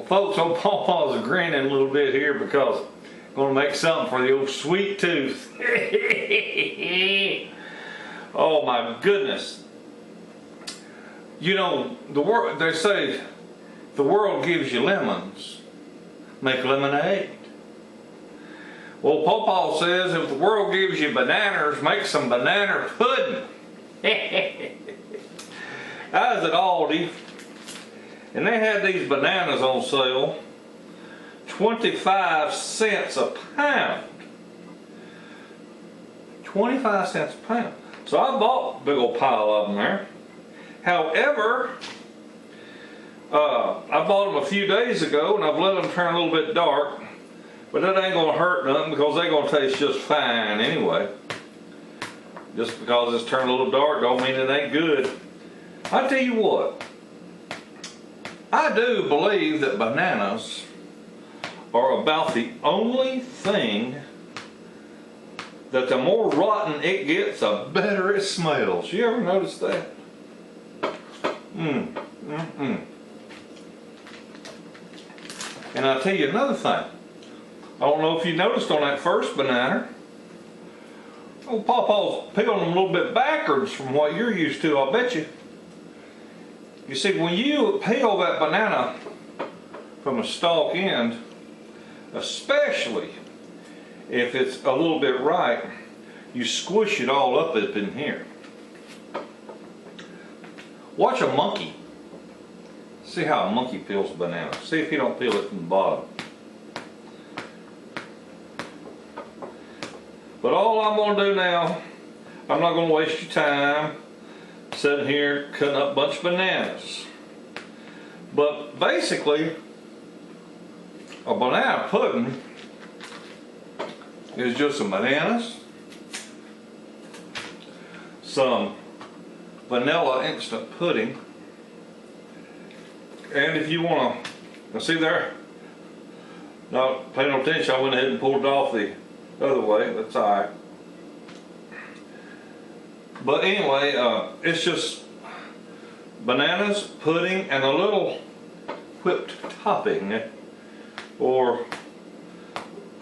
Well, folks, old PawPaw's grinning a little bit here because I'm going to make something for the old sweet tooth. Oh my goodness. You know, they say the world gives you lemons, make lemonade. Well, PawPaw says if the world gives you bananas, make some banana pudding. I was at Aldi, and they had these bananas on sale, 25 cents a pound. 25 cents a pound. So I bought a big old pile of them there. However, I bought them a few days ago, and I've let them turn a little bit dark. But that ain't gonna hurt nothing because they're gonna taste just fine anyway. Just because it's turned a little dark don't mean it ain't good. I tell you what, I do believe that bananas are about the only thing that the more rotten it gets, the better it smells. You ever notice that? And I'll tell you another thing. I don't know if you noticed on that first banana, old PawPaw's peeling them a little bit backwards from what you're used to, I'll bet you. You see, when you peel that banana from a stalk end, especially if it's a little bit ripe, you squish it all up in here. Watch a monkey. See how a monkey peels a banana. See if he don't peel it from the bottom. But all I'm going to do now, I'm not going to waste your time sitting here cutting up a bunch of bananas. But basically, a banana pudding is just some bananas, some vanilla instant pudding, and if you want to, see there, not paying no attention, I went ahead and pulled it off the other way. That's alright. But anyway, it's just bananas, pudding, and a little whipped topping, or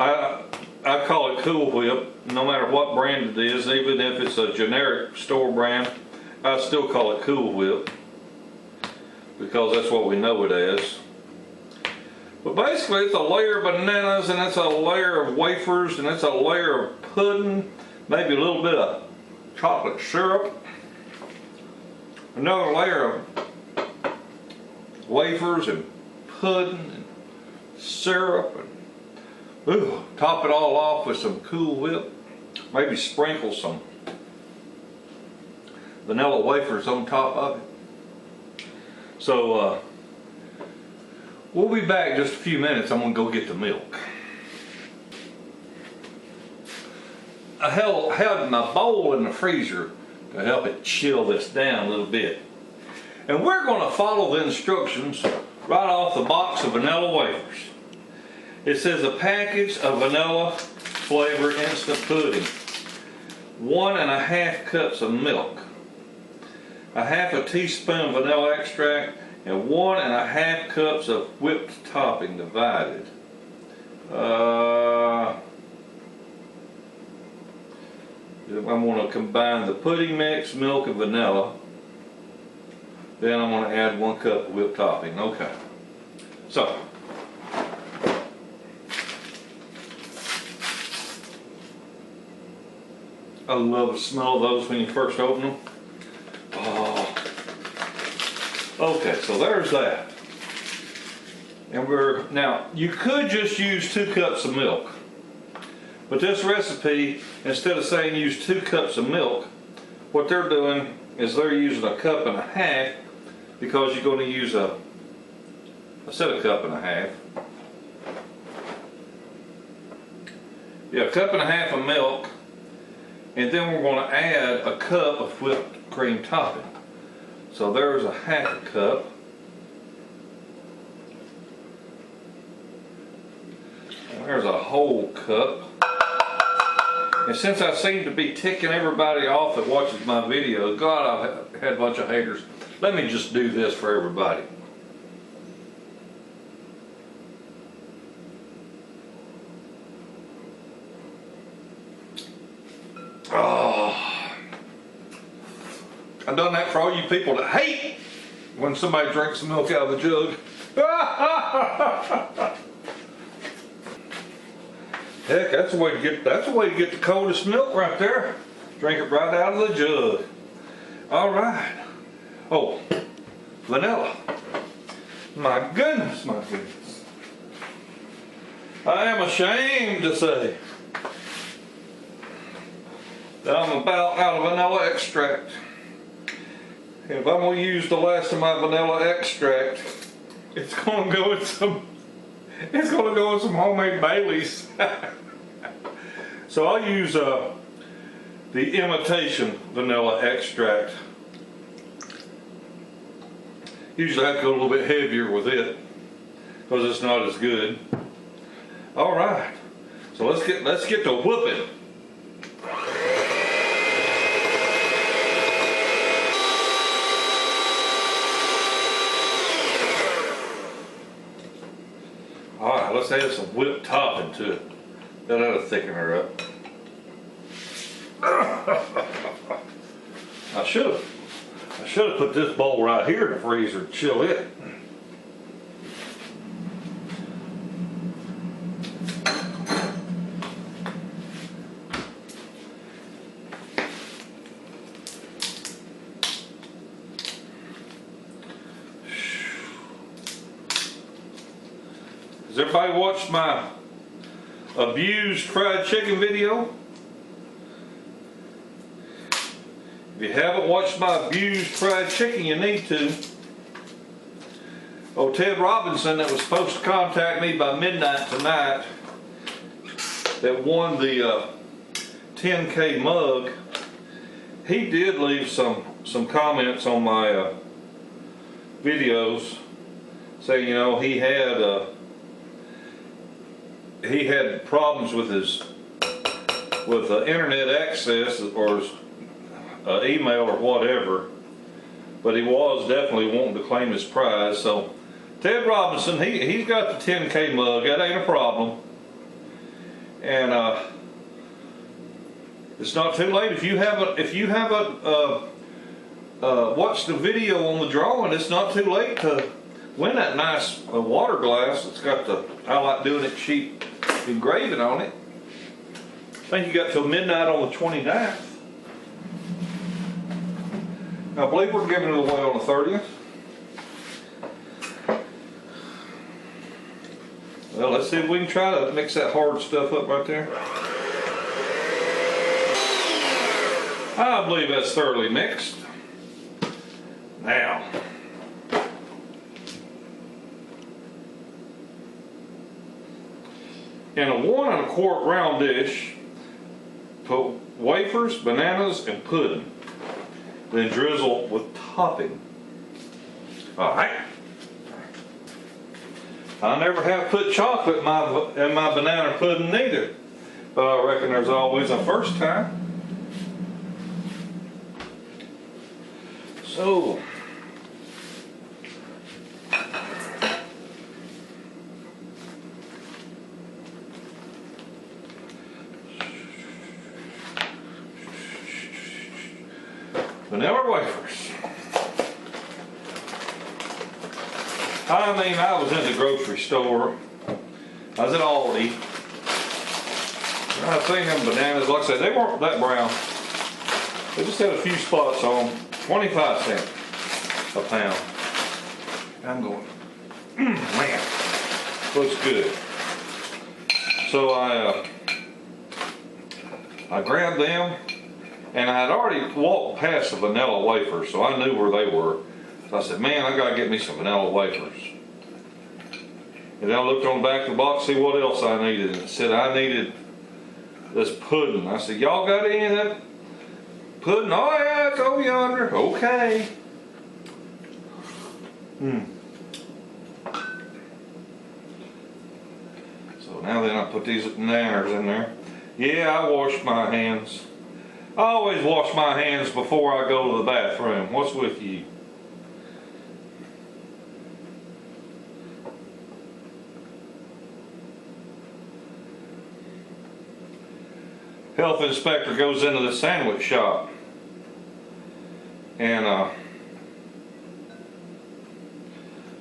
I call it Cool Whip. No matter what brand it is, even if it's a generic store brand, I still call it Cool Whip because that's what we know it as. But basically, it's a layer of bananas, and it's a layer of wafers, and it's a layer of pudding, maybe a little bit of chocolate syrup, another layer of wafers and pudding and syrup, and ooh, top it all off with some Cool Whip. Maybe sprinkle some vanilla wafers on top of it. So we'll be back in just a few minutes. I'm going to go get the milk. I held my bowl in the freezer to help it chill this down a little bit. And we're going to follow the instructions right off the box of vanilla wafers. It says a package of vanilla flavor instant pudding, 1.5 cups of milk, a half a teaspoon of vanilla extract, and 1.5 cups of whipped topping divided. I'm going to combine the pudding mix, milk, and vanilla. Then I'm going to add 1 cup of whipped topping. Okay. So, I love the smell of those when you first open them. Oh. Okay, so there's that. And now you could just use 2 cups of milk. But this recipe, instead of saying use 2 cups of milk, what they're doing is they're using 1.5 cups because you're going to use a 1.5 cups. Yeah, 1.5 cups of milk, and then we're going to add 1 cup of whipped cream topping. So there's 1/2 cup. And there's a whole cup. And since I seem to be ticking everybody off that watches my videos, God, I've had a bunch of haters. Let me just do this for everybody. I've done that for all you people that hate when somebody drinks the milk out of the jug. Heck, that's the way to get the coldest milk right there. Drink it right out of the jug. All right. Oh, vanilla. My goodness, my goodness. I am ashamed to say that I'm about out of vanilla extract. And if I'm going to use the last of my vanilla extract, it's going to go in some homemade Baileys. So I'll use the imitation vanilla extract. Usually I have to go a little bit heavier with it because it's not as good. All right, so let's get to whooping. All right, let's add some whipped topping to it. That'll thicken her up. I should have put this bowl right here in the freezer to chill it. Has everybody watched my abused fried chicken video? If you haven't watched my abused fried chicken, you need to. Oh, Ted Robinson, that was supposed to contact me by midnight tonight, that won the 10K mug, he did leave some comments on my videos saying, you know, he had problems with his internet access or his email or whatever, but he was definitely wanting to claim his prize. So Ted Robinson, he's got the 10K mug. That ain't a problem. And it's not too late if you haven't watched the video on the drawing. It's not too late to win that nice water glass. It's got the I like doing it cheap engraving on it. I think you got till midnight on the 29th. I believe we're giving it away on the 30th. Well, let's see if we can try to mix that hard stuff up right there. I believe that's thoroughly mixed. Now, in a 1 1/4 round dish, put wafers, bananas, and pudding. Then drizzle with topping. All right. I never have put chocolate in my banana pudding neither, but I reckon there's always a first time. So, vanilla wafers. I mean, I was in the grocery store. I was at Aldi. I seen them bananas. Like I said, they weren't that brown. They just had a few spots on them. 25 cents a pound. I'm going, man, looks good. So I grabbed them, and I had already walked past the vanilla wafers, so I knew where they were. So I said, man, I gotta get me some vanilla wafers. And then I looked on the back of the box, see what else I needed. It said I needed this pudding. I said, y'all got any of that pudding? Oh yeah, it's over yonder. Okay. So now then I put these nanners in there. Yeah, I washed my hands. I always wash my hands before I go to the bathroom. What's with you? Health inspector goes into the sandwich shop. and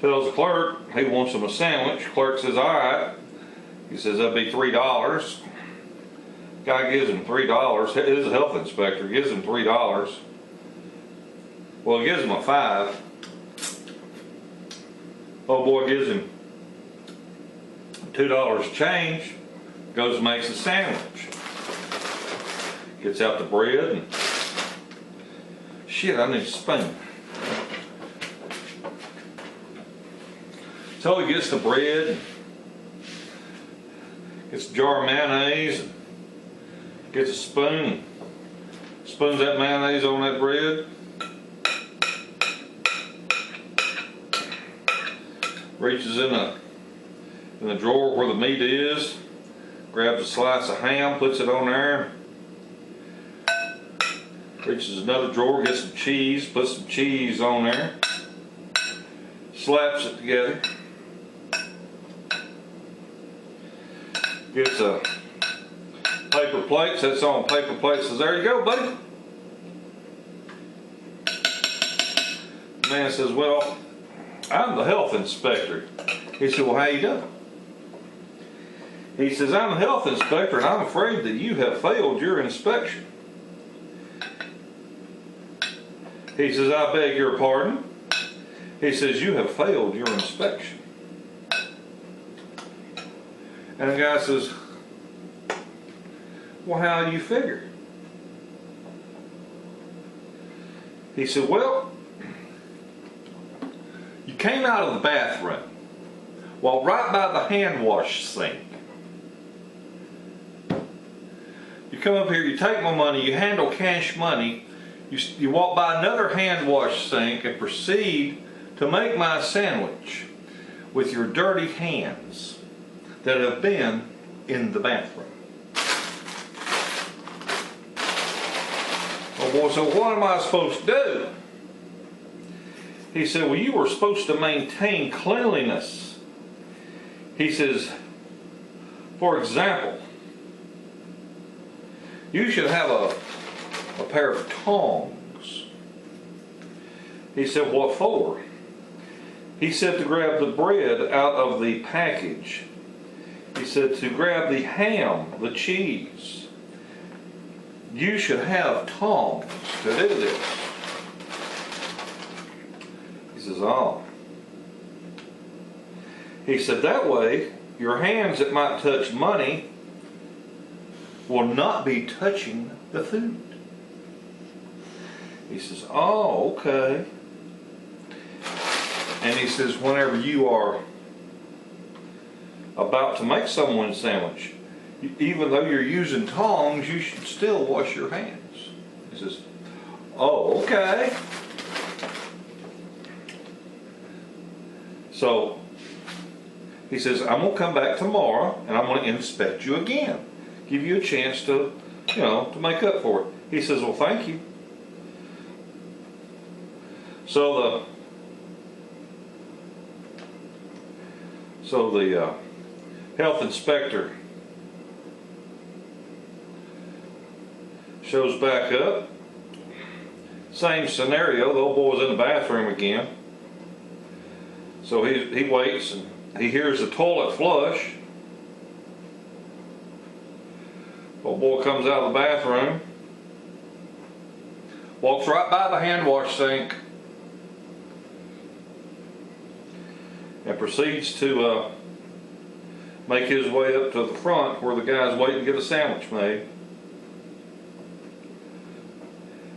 tells the clerk he wants him a sandwich. Clerk says, all right. He says, that'd be $3. Guy gives him $3. His health inspector gives him $3. Well, he gives him a $5. Old boy gives him $2 change. Goes and makes a sandwich. Gets out the bread and shit, I need a spoon. So he gets the bread, gets a jar of mayonnaise, and gets a spoon, spoons that mayonnaise on that bread. Reaches in the drawer where the meat is, grabs a slice of ham, puts it on there. Reaches another drawer, gets some cheese, puts some cheese on there. Slaps it together. Gets a paper plate, sets on a paper plate, says, there you go, buddy. The man says, well, I'm the health inspector. He said, well, how you doing? He says, I'm the health inspector and I'm afraid that you have failed your inspection. He says, I beg your pardon. He says, you have failed your inspection. And the guy says, well, how do you figure? He said, well, you came out of the bathroom, walked right by the hand wash sink. You come up here, you take my money, you handle cash money, you walk by another hand wash sink and proceed to make my sandwich with your dirty hands that have been in the bathroom. Oh boy, so what am I supposed to do? He said, well, you were supposed to maintain cleanliness. He says, for example, you should have a pair of tongs. He said, what for? He said, to grab the bread out of the package. He said, to grab the ham, the cheese. You should have tongs to do this. He says, oh. He said, that way, your hands that might touch money will not be touching the food. He says, oh, okay. And he says, whenever you are about to make someone's sandwich, even though you're using tongs, you should still wash your hands. He says, oh, okay. So he says, I'm going to come back tomorrow and I'm going to inspect you again. Give you a chance to, to make up for it. He says, well, thank you. So the health inspector shows back up. Same scenario, the old boy's in the bathroom again. So he waits and he hears the toilet flush. Old boy comes out of the bathroom, walks right by the hand wash sink, and proceeds to make his way up to the front where the guy's waiting to get a sandwich made.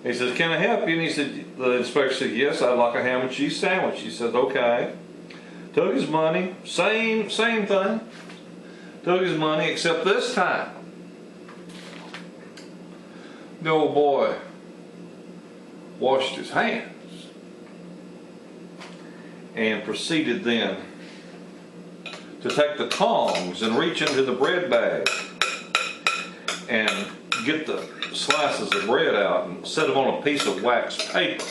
He says, can I help you? And he said, the inspector said, yes, I'd like a ham and cheese sandwich. He said, okay. Took his money, same thing. Took his money, except this time the old boy washed his hands and proceeded then to take the tongs and reach into the bread bag and get the slices of bread out and set them on a piece of wax paper.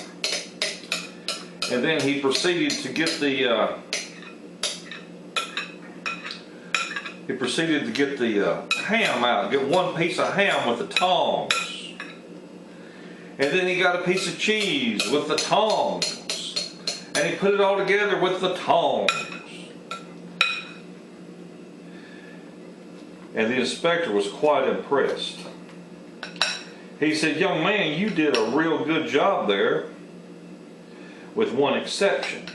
And then he proceeded to get the ham out, get one piece of ham with the tongs. And then he got a piece of cheese with the tongs. And he put it all together with the tongs. And the inspector was quite impressed. He said, "Young man, you did a real good job there, with one exception."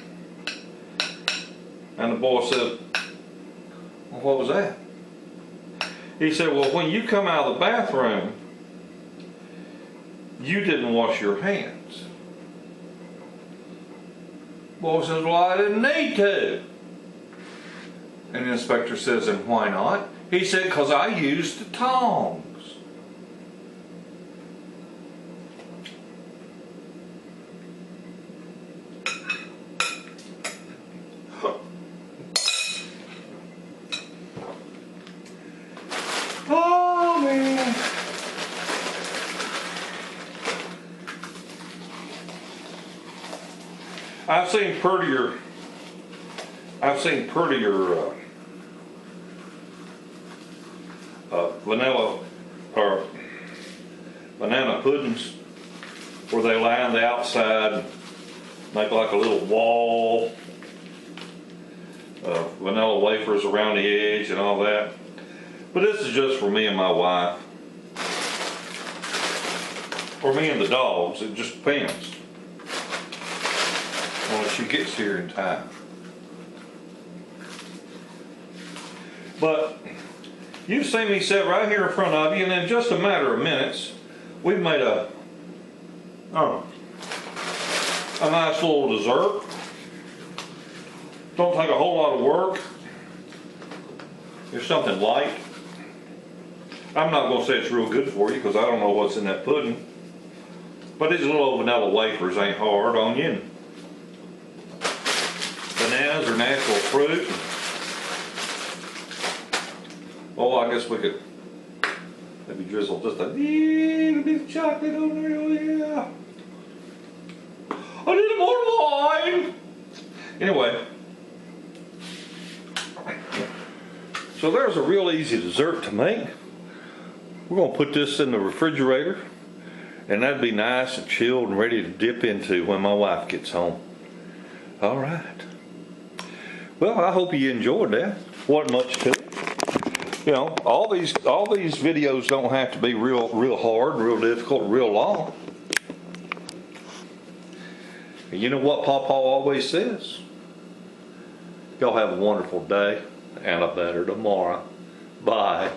And the boy said, "Well, what was that?" He said, "Well, when you come out of the bathroom, you didn't wash your hands." The boy says, "Well, I didn't need to." And the inspector says, "And why not?" He said, "Because I used the tongs." Oh man. I've seen prettier vanilla or banana puddings where they line the outside and make like a little wall of vanilla wafers around the edge and all that. But this is just for me and my wife. Or me and the dogs, it just depends. When she gets here in time. But you've seen me sit right here in front of you, and in just a matter of minutes, we've made a nice little dessert. Don't take a whole lot of work. It's something light. I'm not going to say it's real good for you because I don't know what's in that pudding. But these little vanilla wafers ain't hard on you. Bananas are natural fruit. Oh, I guess we could maybe drizzle just a little bit of chocolate on there. Oh, yeah. A little more wine. Anyway. So there's a real easy dessert to make. We're going to put this in the refrigerator, and that'd be nice and chilled and ready to dip into when my wife gets home. All right. Well, I hope you enjoyed that. Wasn't much to it. You know, all these videos don't have to be real hard, real difficult, real long. And you know what PawPaw always says? Y'all have a wonderful day and a better tomorrow. Bye.